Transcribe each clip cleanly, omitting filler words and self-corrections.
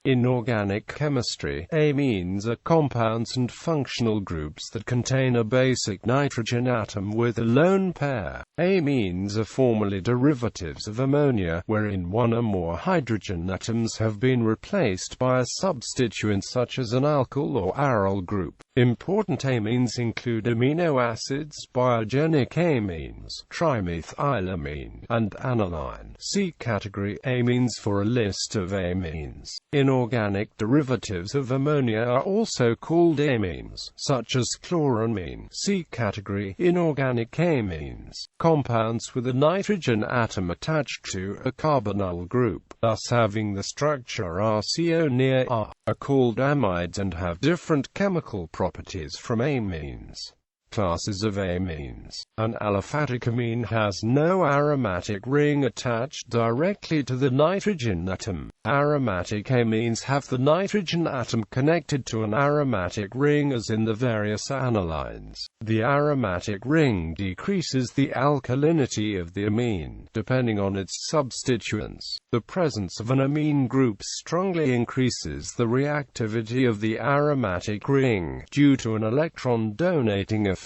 In organic chemistry, amines are compounds and functional groups that contain a basic nitrogen atom with a lone pair. Amines are formally derivatives of ammonia, wherein one or more hydrogen atoms have been replaced by a substituent such as an alkyl or aryl group. Important amines include amino acids, biogenic amines, trimethylamine, and aniline. See category amines for a list of amines. Inorganic derivatives of ammonia are also called amines, such as chloramine. See category inorganic amines. Compounds with a nitrogen atom attached to a carbonyl group, thus having the structure RCO near R, are called amides and have different chemical properties from amines. Classes of amines. An aliphatic amine has no aromatic ring attached directly to the nitrogen atom. Aromatic amines have the nitrogen atom connected to an aromatic ring as in the various anilines. The aromatic ring decreases the alkalinity of the amine, depending on its substituents. The presence of an amine group strongly increases the reactivity of the aromatic ring, due to an electron-donating effect.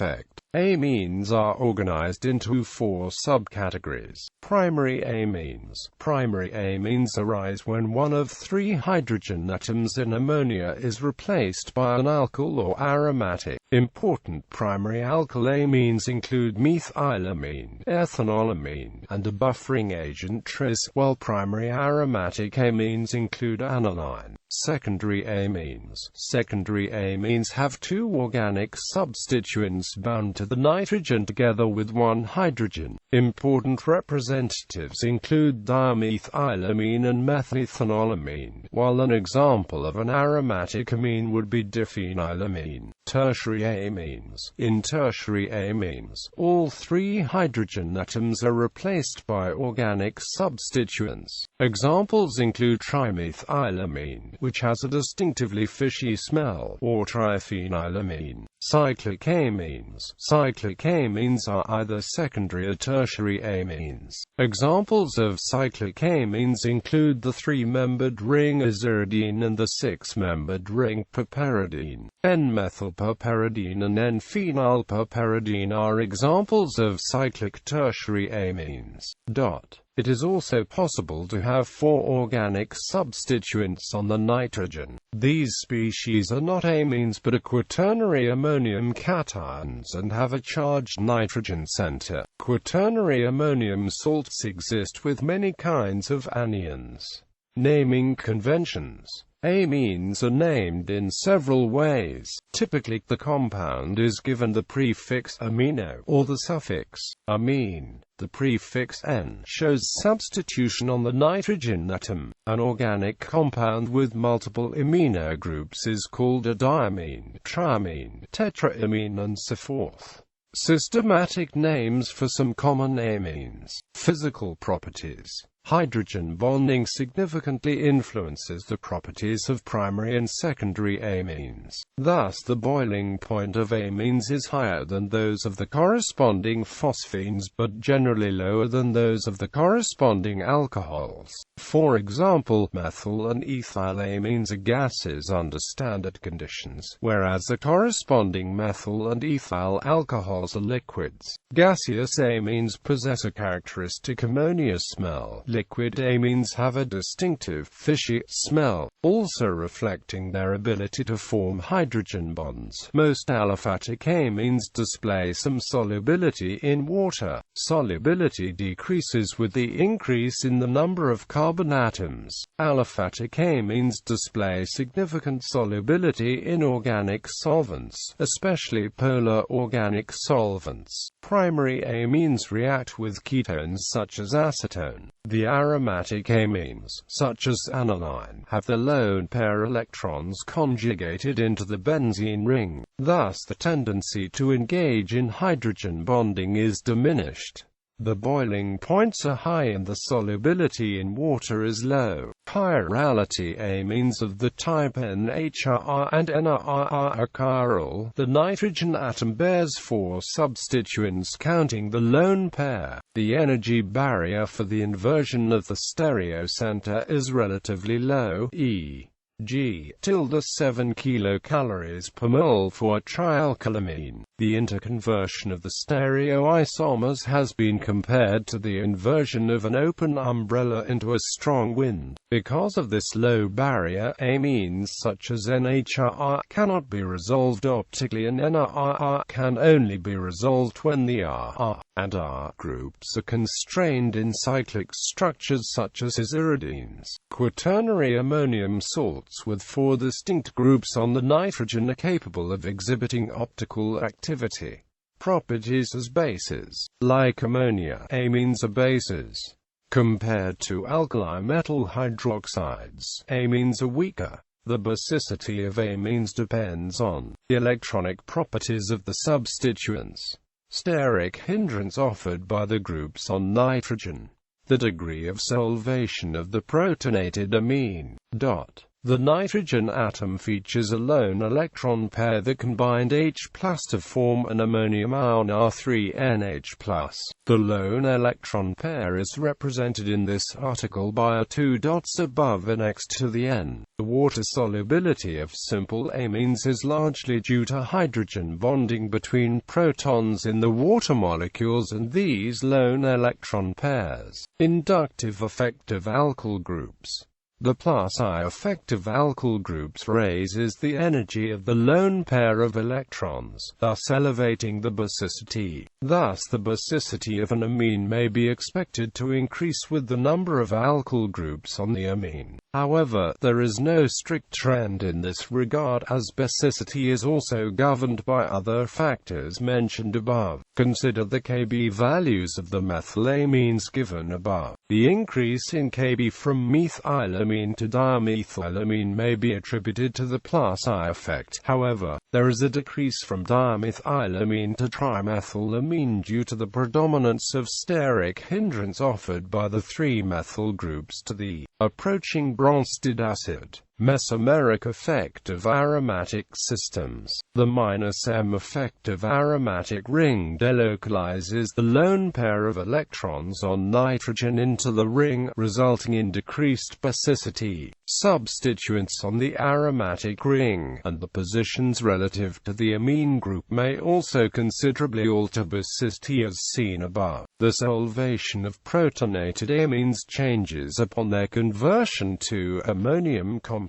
Amines are organized into 4 subcategories. Primary amines. Primary amines arise when one of 3 hydrogen atoms in ammonia is replaced by an alkyl or aromatic. Important primary alkyl amines include methylamine, ethanolamine, and a buffering agent tris, while primary aromatic amines include aniline. Secondary amines. Secondary amines have 2 organic substituents bound to the nitrogen together with 1 hydrogen. Important representatives include dimethylamine and methethanolamine, while an example of an aromatic amine would be diphenylamine. Tertiary amines. In tertiary amines, all 3 hydrogen atoms are replaced by organic substituents. Examples include trimethylamine, which has a distinctively fishy smell, or triphenylamine. Cyclic amines. Cyclic amines are either secondary or tertiary amines. Examples of cyclic amines include the 3-membered ring aziridine and the 6-membered ring piperidine. N-methylpiperidine and N-phenylpiperidine are examples of cyclic tertiary amines. It is also possible to have 4 organic substituents on the nitrogen. These species are not amines but are quaternary ammonium cations and have a charged nitrogen center. Quaternary ammonium salts exist with many kinds of anions. Naming conventions. Amines are named in several ways. Typically, the compound is given the prefix amino or the suffix amine. The prefix N shows substitution on the nitrogen atom. An organic compound with multiple amino groups is called a diamine, triamine, tetraamine, and so forth. Systematic names for some common amines. Physical properties. Hydrogen bonding significantly influences the properties of primary and secondary amines. Thus, the boiling point of amines is higher than those of the corresponding phosphines, but generally lower than those of the corresponding alcohols. For example, methyl and ethylamines are gases under standard conditions, whereas the corresponding methyl and ethyl alcohols are liquids. Gaseous amines possess a characteristic ammonia smell. Liquid amines have a distinctive, fishy smell, also reflecting their ability to form hydrogen bonds. Most aliphatic amines display some solubility in water. Solubility decreases with the increase in the number of carbon atoms. Aliphatic amines display significant solubility in organic solvents, especially polar organic solvents. Primary amines react with ketones such as acetone. The aromatic amines, such as aniline, have the lone pair electrons conjugated into the benzene ring. Thus, the tendency to engage in hydrogen bonding is diminished. The boiling points are high and the solubility in water is low. Chirality amines of the type NHR and NRR are chiral. The nitrogen atom bears 4 substituents counting the lone pair. The energy barrier for the inversion of the stereocenter is relatively low, e. g-7 kilocalories per mole for trialkylamine. The interconversion of the stereoisomers has been compared to the inversion of an open umbrella into a strong wind. Because of this low barrier, amines such as NHR cannot be resolved optically, and NR can only be resolved when the R and R groups are constrained in cyclic structures such as isoridines. Quaternary ammonium salts with 4 distinct groups on the nitrogen are capable of exhibiting optical activity. Properties as bases. Like ammonia, amines are bases. Compared to alkali metal hydroxides, amines are weaker. The basicity of amines depends on the electronic properties of the substituents, steric hindrance offered by the groups on nitrogen, the degree of solvation of the protonated amine. The nitrogen atom features a lone electron pair that can bind H+ to form an ammonium ion R3NH+. The lone electron pair is represented in this article by 2 dots above and next to the N. The water solubility of simple amines is largely due to hydrogen bonding between protons in the water molecules and these lone electron pairs. Inductive effective alkyl groups. The +I effect of alkyl groups raises the energy of the lone pair of electrons, thus elevating the basicity. Thus the basicity of an amine may be expected to increase with the number of alkyl groups on the amine. However, there is no strict trend in this regard, as basicity is also governed by other factors mentioned above. Consider the Kb values of the methylamines given above. The increase in Kb from methylamine to dimethylamine may be attributed to the +I effect. However, there is a decrease from dimethylamine to trimethylamine due to the predominance of steric hindrance offered by the 3-methyl groups to the approaching Bronsted acid. Mesomeric effect of aromatic systems. The -M effect of aromatic ring delocalizes the lone pair of electrons on nitrogen into the ring, resulting in decreased basicity. Substituents on the aromatic ring, and the positions relative to the amine group may also considerably alter basicity as seen above. The solvation of protonated amines changes upon their conversion to ammonium compounds.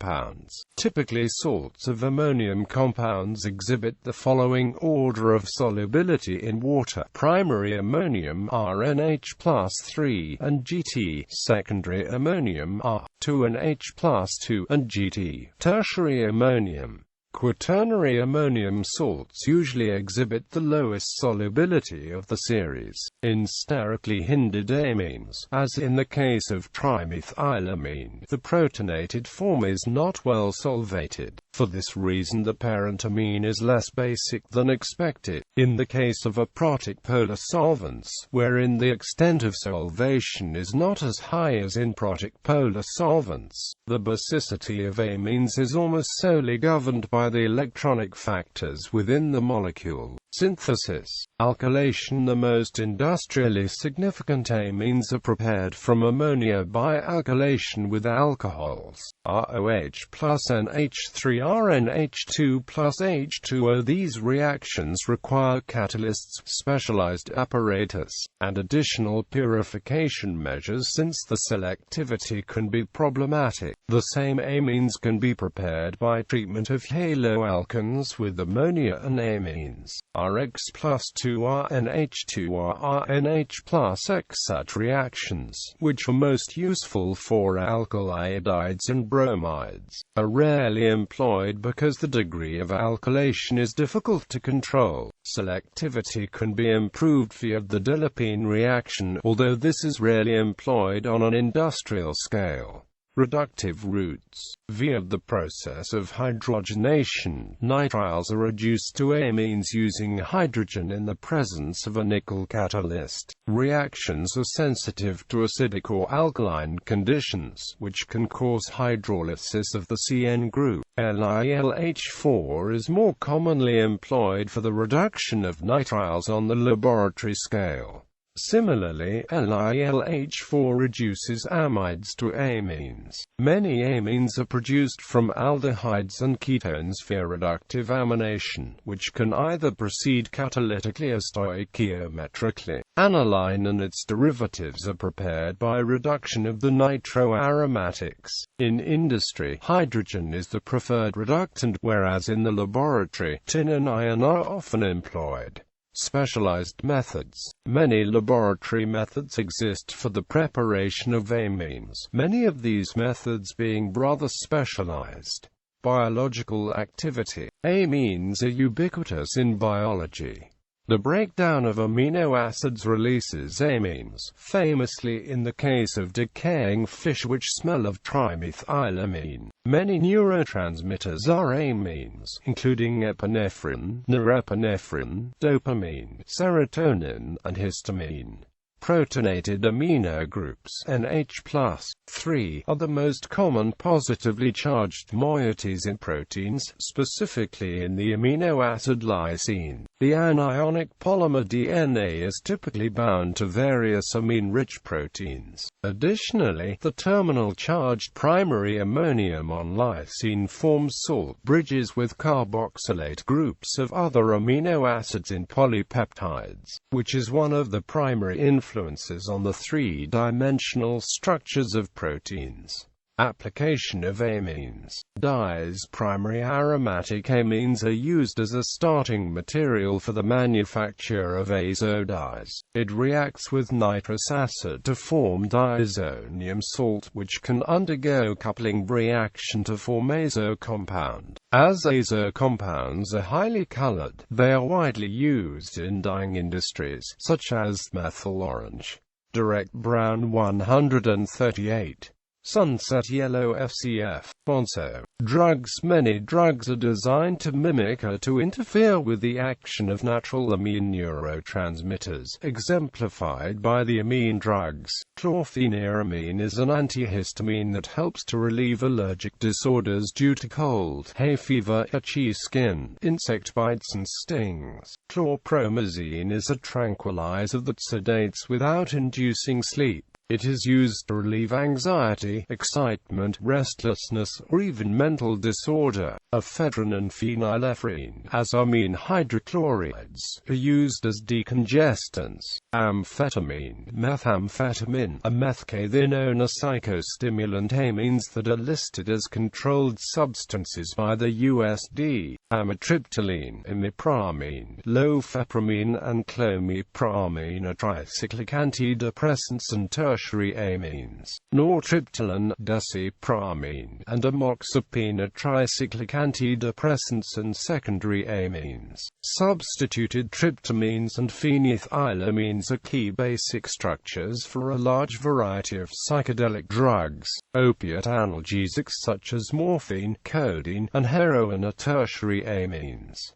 Typically, salts of ammonium compounds exhibit the following order of solubility in water: primary ammonium RNH+3 and GT, secondary ammonium R2 and H+2 and GT, tertiary ammonium. Quaternary ammonium salts usually exhibit the lowest solubility of the series. In sterically hindered amines, as in the case of trimethylamine, the protonated form is not well solvated. For this reason the parent amine is less basic than expected. In the case of aprotic polar solvents, wherein the extent of solvation is not as high as in protic polar solvents, the basicity of amines is almost solely governed by the electronic factors within the molecule. Synthesis. Alkylation. The most industrially significant amines are prepared from ammonia by alkylation with alcohols, ROH plus NH3R and H2 plus H2O. These reactions require catalysts, specialized apparatus, and additional purification measures since the selectivity can be problematic. The same amines can be prepared by treatment of haloalkanes with ammonia and amines, RX plus 2R and H2R NH plus X. Such reactions, which are most useful for alkyl iodides and bromides, are rarely employed because the degree of alkylation is difficult to control. Selectivity can be improved via the Dielepine reaction, although this is rarely employed on an industrial scale. Reductive routes. Via the process of hydrogenation, nitriles are reduced to amines using hydrogen in the presence of a nickel catalyst. Reactions are sensitive to acidic or alkaline conditions, which can cause hydrolysis of the CN group. NiLH4 is more commonly employed for the reduction of nitriles on the laboratory scale. Similarly, LiLH4 reduces amides to amines. Many amines are produced from aldehydes and ketones via reductive amination, which can either proceed catalytically or stoichiometrically. Aniline and its derivatives are prepared by reduction of the nitroaromatics. In industry, hydrogen is the preferred reductant, whereas in the laboratory, tin and iron are often employed. Specialized methods. Many laboratory methods exist for the preparation of amines, many of these methods being rather specialized. Biological activity. Amines are ubiquitous in biology. The breakdown of amino acids releases amines, famously in the case of decaying fish which smell of trimethylamine. Many neurotransmitters are amines, including epinephrine, norepinephrine, dopamine, serotonin, and histamine. Protonated amino groups NH+3 are the most common positively charged moieties in proteins, specifically in the amino acid lysine. The anionic polymer DNA is typically bound to various amine-rich proteins. Additionally, the terminal charged primary ammonium on lysine forms salt bridges with carboxylate groups of other amino acids in polypeptides, which is one of the primary influences on the three-dimensional structures of proteins. Application of amines. Dyes. Primary aromatic amines are used as a starting material for the manufacture of azo dyes. It reacts with nitrous acid to form diazonium salt, which can undergo coupling reaction to form azo compound. As azo compounds are highly colored, they are widely used in dyeing industries, such as methyl orange, direct brown 138. Sunset yellow FCF. Bonso. Drugs. Many drugs are designed to mimic or to interfere with the action of natural amine neurotransmitters, exemplified by the amine drugs. Chlorpheniramine is an antihistamine that helps to relieve allergic disorders due to cold, hay fever, itchy skin, insect bites and stings. Chlorpromazine is a tranquilizer that sedates without inducing sleep. It is used to relieve anxiety, excitement, restlessness, or even mental disorder. Ephedrine and phenylephrine, as amine hydrochlorides, are used as decongestants. Amphetamine, methamphetamine, a methcathinone, a psychostimulant. Amines that are listed as controlled substances by the USD: amitriptyline, imipramine, lofepramine, and clomipramine are tricyclic antidepressants and tertiary amines. Nortriptyline, desipramine, and amoxapine are tricyclic antidepressants and secondary amines. Substituted tryptamines and phenethylamines are key basic structures for a large variety of psychedelic drugs. Opiate analgesics such as morphine, codeine, and heroin are tertiary amines.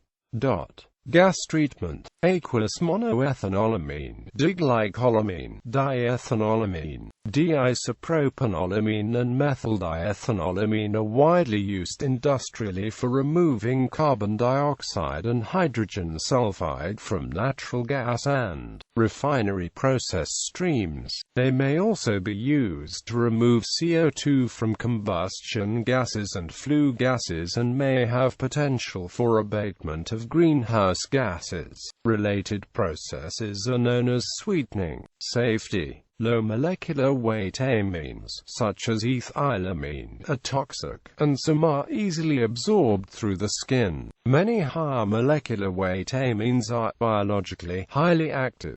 Gas treatment. Aqueous monoethanolamine, diglycolamine, diethanolamine, diisopropanolamine and methyldiethanolamine are widely used industrially for removing carbon dioxide and hydrogen sulfide from natural gas and refinery process streams. They may also be used to remove CO2 from combustion gases and flue gases and may have potential for abatement of greenhouse gases. Related processes are known as sweetening. Safety. Low molecular weight amines, such as ethylamine, are toxic, and some are easily absorbed through the skin. Many higher molecular weight amines are biologically highly active.